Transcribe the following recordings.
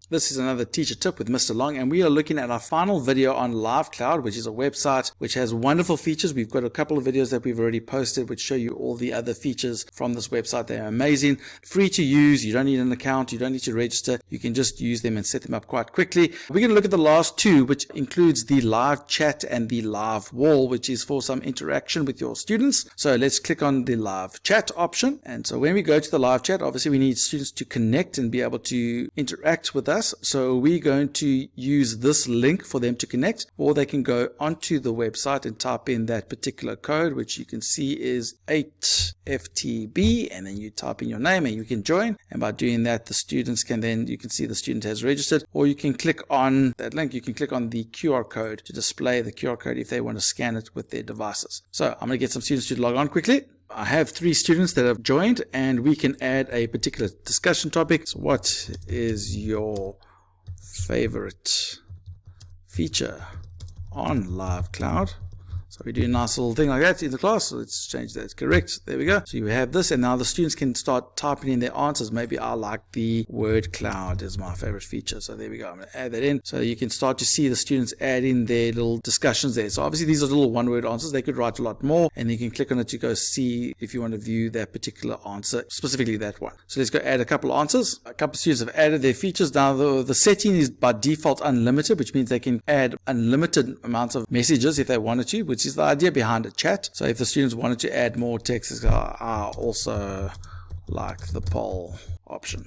This is another teacher tip with Mr. Long, and we are looking at our final video on LiveCloud, which is a website which has wonderful features. We've got a couple of videos that we've already posted which show you all the other features from this website. They're amazing, free to use. You don't need an account, you don't need to register. You can just use them and set them up quite quickly. We're going to look at the last two, which includes the live chat and the live wall, which is for some interaction with your students. So let's click on the live chat option. And so when we go to the live chat, obviously we need students to connect and be able to interact with us. So we're going to use this link for them to connect, or they can go onto the website and type in that particular code, which you can see is 8FTB, and then you type in your name and you can join. And by doing that, the students can then, you can see the student has registered, or you can click on that link. You can click on the QR code to display the QR code if they want to scan it with their devices. So I'm going to get some students to log on quickly. I have 3 students that have joined, and we can add a particular discussion topic. So what is your favorite feature on LiveCloud? So we do a nice little thing like that in the class. So let's change that. Correct. There we go. So you have this, and now the students can start typing in their answers. Maybe I like the word cloud is my favorite feature. So there we go. I'm going to add that in. So you can start to see the students add in their little discussions there. So obviously these are little one-word answers. They could write a lot more, and you can click on it to go see if you want to view that particular answer, specifically that one. So let's go add a couple of answers. A couple of students have added their features. Now the setting is by default unlimited, which means they can add unlimited amounts of messages if they wanted to, which is the idea behind a chat. So if the students wanted to add more text, I also like the poll option.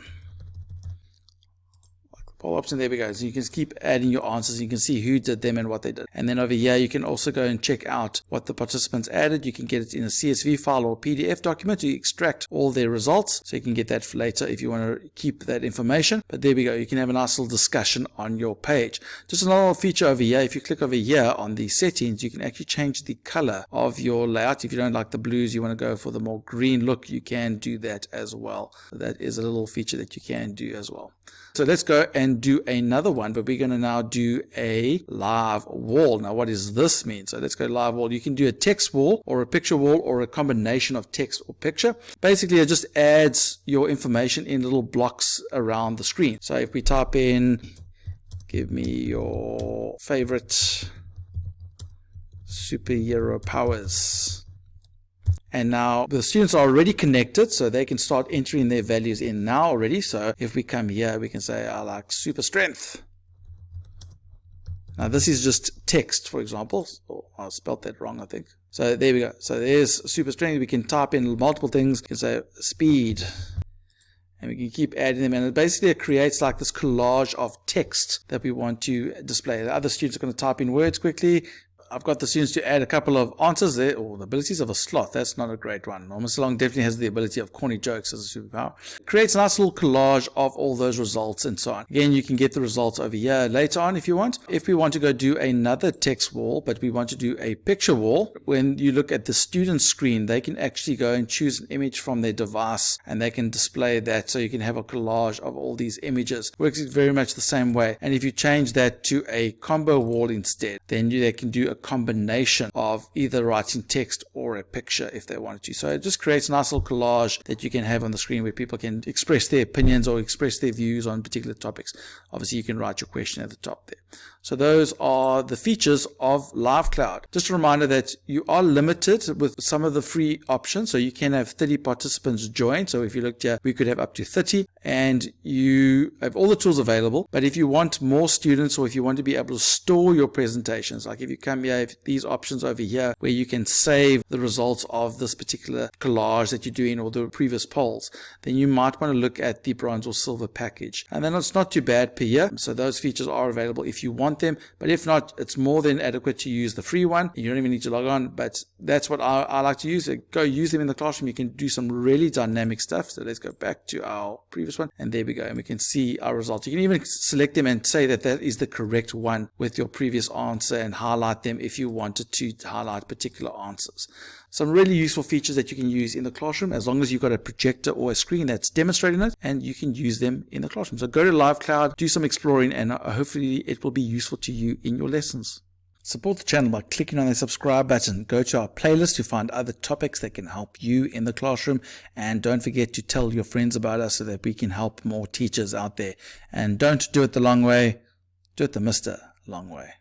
Poll option, there we go. So you can keep adding your answers. You can see who did them and what they did. And then over here, you can also go and check out what the participants added. You can get it in a CSV file or PDF document to extract all their results. So you can get that for later if you want to keep that information. But there we go. You can have a nice little discussion on your page. Just another feature over here. If you click over here on the settings, you can actually change the color of your layout. If you don't like the blues, you want to go for the more green look, you can do that as well. So that is a little feature that you can do as well. So let's go and do another one, but we're going to now do a live wall. Now, what does this mean? So let's go live wall. You can do a text wall or a picture wall or a combination of text or picture. Basically, it just adds your information in little blocks around the screen. So if we type in, give me your favorite superhero powers. And now the students are already connected, so they can start entering their values in now already. So if we come here, we can say, I like super strength. Now this is just text, for example. Oh, I spelled that wrong, I think. So there we go. So there's super strength. We can type in multiple things. We can say speed. And we can keep adding them. And it basically creates like this collage of text that we want to display. The other students are going to type in words quickly. I've got the students to add a couple of answers there. Oh, the abilities of a sloth. That's not a great one. Mr. Long definitely has the ability of corny jokes as a superpower. It creates a nice little collage of all those results and so on. Again, you can get the results over here later on if you want. If we want to go do another text wall, but we want to do a picture wall, when you look at the student screen, they can actually go and choose an image from their device and they can display that. So you can have a collage of all these images. Works very much the same way. And if you change that to a combo wall instead, then they can do a combination of either writing text or a picture if they wanted to. So it just creates a nice little collage that you can have on the screen where people can express their opinions or express their views on particular topics. Obviously, you can write your question at the top there. So those are the features of LiveCloud. Just a reminder that you are limited with some of the free options. So you can have 30 participants join. So if you looked here, we could have up to 30, and you have all the tools available. But if you want more students, or if you want to be able to store your presentations, like if you come here, these options over here where you can save the results of this particular collage that you're doing or the previous polls, then you might want to look at the bronze or silver package. And then it's not too bad per year. So those features are available if you want them, but if not, it's more than adequate to use the free one. You don't even need to log on, but that's what I like to use. Go use them in the classroom. You can do some really dynamic stuff. So let's go back to our previous one, and there we go, and we can see our results. You can even select them and say that that is the correct one with your previous answer and highlight them if you wanted to highlight particular answers. Some really useful features that you can use in the classroom as long as you've got a projector or a screen that's demonstrating it, and you can use them in the classroom. So go to LiveCloud, do some exploring, and hopefully it will be useful to you in your lessons. Support the channel by clicking on the subscribe button. Go to our playlist to find other topics that can help you in the classroom. And don't forget to tell your friends about us so that we can help more teachers out there. And don't do it the long way. Do it the Mr. Long way.